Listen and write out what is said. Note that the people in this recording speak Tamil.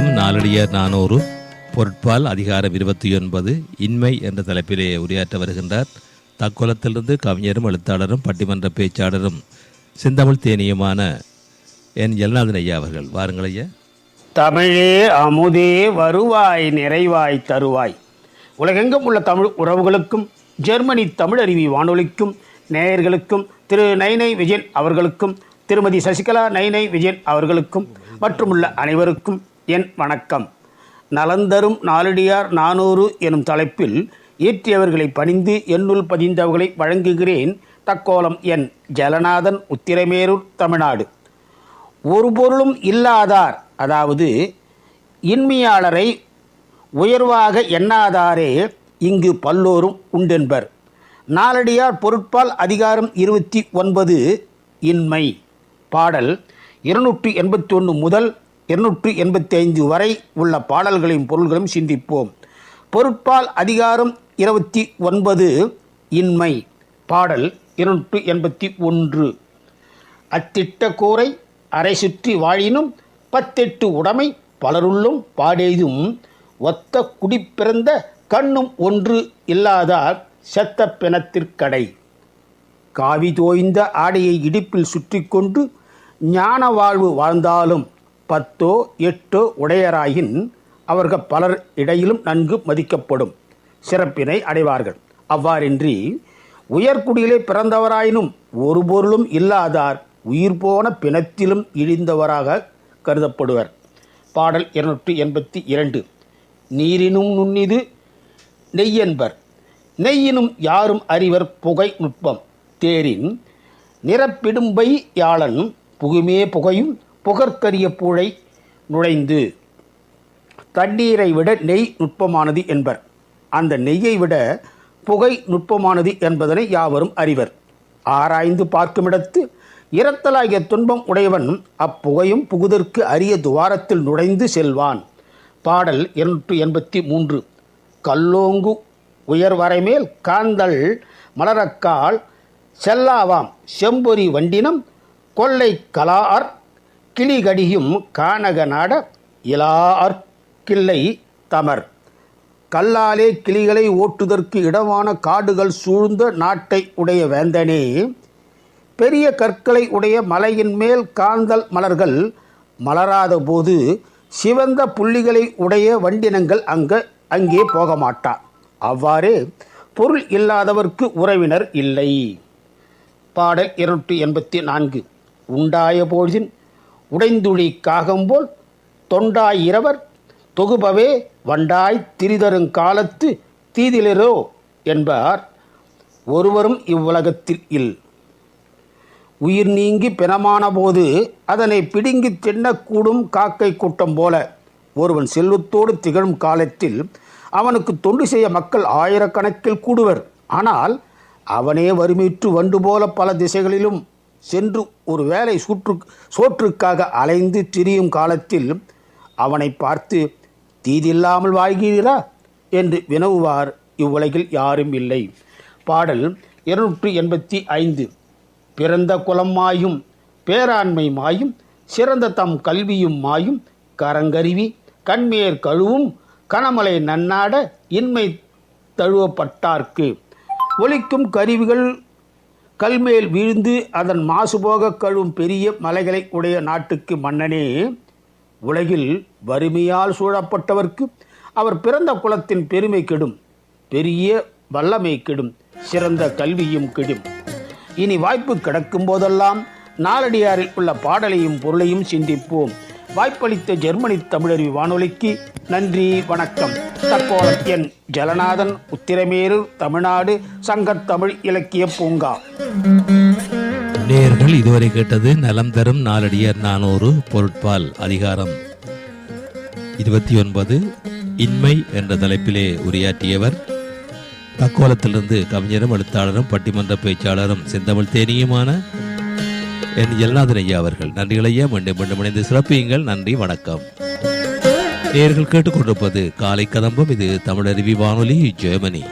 வணக்கம். நாளடியார் 400 பொருட்பால் அதிகாரம் 29 இன்மை என்ற தலைப்பிலே உரையாற்ற வருகின்றார். தக்கோலத்திலிருந்து கவிஞரும் எழுத்தாளரும் பட்டிமன்ற பேச்சாளரும் செந்தமிழ் தேனியுமான என் ஜெகநாதன் ஐயா அவர்கள். வாருங்கள் ஐயா. தமிழே அமுதே வருவாய் நிறைவாய் தருவாய். உலகெங்கும் உள்ள தமிழ் உறவுகளுக்கும் ஜெர்மனி தமிழ் அறிவி வானொலிக்கும் நேயர்களுக்கும் திரு நைனை விஜயன் அவர்களுக்கும் திருமதி சசிகலா நைனை விஜயன் அவர்களுக்கும் மற்றும் உள்ள அனைவருக்கும் என் வணக்கம். நலந்தரும் நாளடியார் 400 எனும் தலைப்பில் இயற்றியவர்களை பணிந்து என்னுள் பதிந்தவர்களை வழங்குகிறேன். தக்கோலம் என் ஜெகநாதன், உத்திரமேரூர், தமிழ்நாடு. ஒரு பொருளும் இல்லாதார், அதாவது இன்மையாளரை உயர்வாக எண்ணாதாரே இங்கு பல்லோரும் உண்டென்பர். நாளடியார் பொருட்பால் அதிகாரம் 29 இன்மை. பாடல் 281 முதல் 285 வரை உள்ள பாடல்களின் பொருள்களும் சிந்திப்போம். பொருட்பால் அதிகாரம் 29 இன்மை. பாடல் 281. அத்திட்ட கூரை அரை சுற்றி வாழினும் 18 உடைமை பலருள்ளும் பாடெய்தும் ஒத்த குடிப்பிறந்த கண்ணும் ஒன்று இல்லாதார் செத்த பிணத்திற்கடை. காவி தோய்ந்த ஆடையை இடுப்பில் சுற்றி கொண்டு ஞான வாழ்வு வாழ்ந்தாலும் 10 8 உடையராயின் அவர்கள் பலர் இடையிலும் நன்கு மதிக்கப்படும் சிறப்பினை அடைவார்கள். அவ்வாறின்றி உயர்குடியிலே பிறந்தவராயினும் ஒரு பொருளும் இல்லாதார் உயிர் போன பிணத்திலும் இழிந்தவராக கருதப்படுவர். பாடல் 282. நீரினும் நுண்ணிது நெய்யென்பர். நெய்யினும் யாரும் அறிவர் புகை நுட்பம். தேரின் நிறப்பிடும்பை யாழன் புகுமே புகையும் புகற்கரிய பூழை நுழைந்து. தண்ணீரை விட நெய் நுட்பமானது என்பர். அந்த நெய்யை விட புகை நுட்பமானது என்பதனை யாவரும் அறிவர். ஆராய்ந்து பார்க்குமிடத்து இரத்தலாகிய துன்பம் உடையவன் அப்புகையும் புகுதற்கு அரிய துவாரத்தில் நுழைந்து செல்வான். பாடல் 283. கல்லோங்கு உயர்வரைமேல் காந்தல் மலரக்கால் செல்லாவாம் செம்பொறி வண்டினம் கொள்ளை கலார் கிளிகடியும் கானக நாட இலார் கிள்ளை தமர். கல்லாலே கிளிகளை ஓட்டுதற்கு இடமான காடுகள் சூழ்ந்த நாட்டை உடைய வேந்தனே, பெரிய கற்களை உடைய மலையின் மேல் காந்தல் மலர்கள் மலராத போது சிவந்த புள்ளிகளை உடைய வண்டினங்கள் அங்கே போக மாட்டா. அவ்வாறே பொருள் இல்லாதவர்க்கு உறவினர் இல்லை. பாடல் 284. உண்டாய பொழுதின் உடைந்துழி காகம்போல் தொண்டாய் இரவர் தொகுபவே வண்டாய் திரிதருங் காலத்து தீதிலரோ என்பார். ஒருவரும் இவ்வுலகத்தில் இல். உயிர் நீங்கி பிணமான போது அதனை பிடுங்கி தின்னக்கூடும் காக்கை கூட்டம் போல ஒருவன் செல்வத்தோடு திகழும் காலத்தில் அவனுக்கு தொண்டு செய்ய மக்கள் ஆயிரக்கணக்கில் கூடுவர். ஆனால் அவனே வறுமையுற்று வண்டு போல பல திசைகளிலும் சென்று ஒரு வேளை சோற்றுக்காக அலைந்து திரியும் காலத்தில் அவனை பார்த்து தீதில்லாமல் வாழ்கிறீரா என்று வினவுவார் இவ்வுலகில் யாரும் இல்லை. பாடல் 285. பிறந்த குலம் மாயும் பேராண்மை மாயும் சிறந்த தம் கல்வியும் மாயும் கரங்கருவி கண்மேற் கழுவும் கனமலை நன்னாட இன்மை தழுவப்பட்டார்க்கு. ஒலிக்கும் கருவிகள் கல்மேல் வீழ்ந்து அதன் மாசுபோக கழுவும் பெரிய மலைகளை உடைய நாட்டுக்கு மன்னனே, உலகில் வறுமையால் சூழப்பட்டவர்க்கு அவர் பிறந்த குலத்தின் பெருமை கெடும், பெரிய வல்லமை கெடும், சிறந்த கல்வியும் கெடும். இனி வாய்ப்பு கிடக்கும் போதெல்லாம் நாளடியாரில் உள்ள பாடலையும் பொருளையும் சிந்திப்போம். வாய்ப்பளித்த ஜெர்மனி தமிழறிவி வானொலிக்கு நன்றி, வணக்கம். தக்கோலம் என் ஜெகநாதன், உத்திரமேரூர், தமிழ்நாடு, சங்கத்தமிழ் இலக்கிய பூங்கா. நேயர்கள் இதுவரை கேட்டது நலம் தரும் நாளடியார் 400 பொருட்பால் அதிகாரம் 29 இன்மை என்ற தலைப்பிலே உரையாற்றியவர் தக்கோலத்திலிருந்து கவிஞரும் எழுத்தாளரும் பட்டிமன்ற பேச்சாளரும் செந்தமிழ் தேனியுமான என் ஜெகநாதன் ஐயா அவர்கள். நன்றிகள் ஐயா. மீண்டும் மீண்டும் இணைந்து சிறப்பியுங்கள். நன்றி, வணக்கம். நேயர்கள் கேட்டுக்கொண்டிருப்பது காலை கதம்பம். இது தமிழருவி வானொலி, ஜெர்மனி.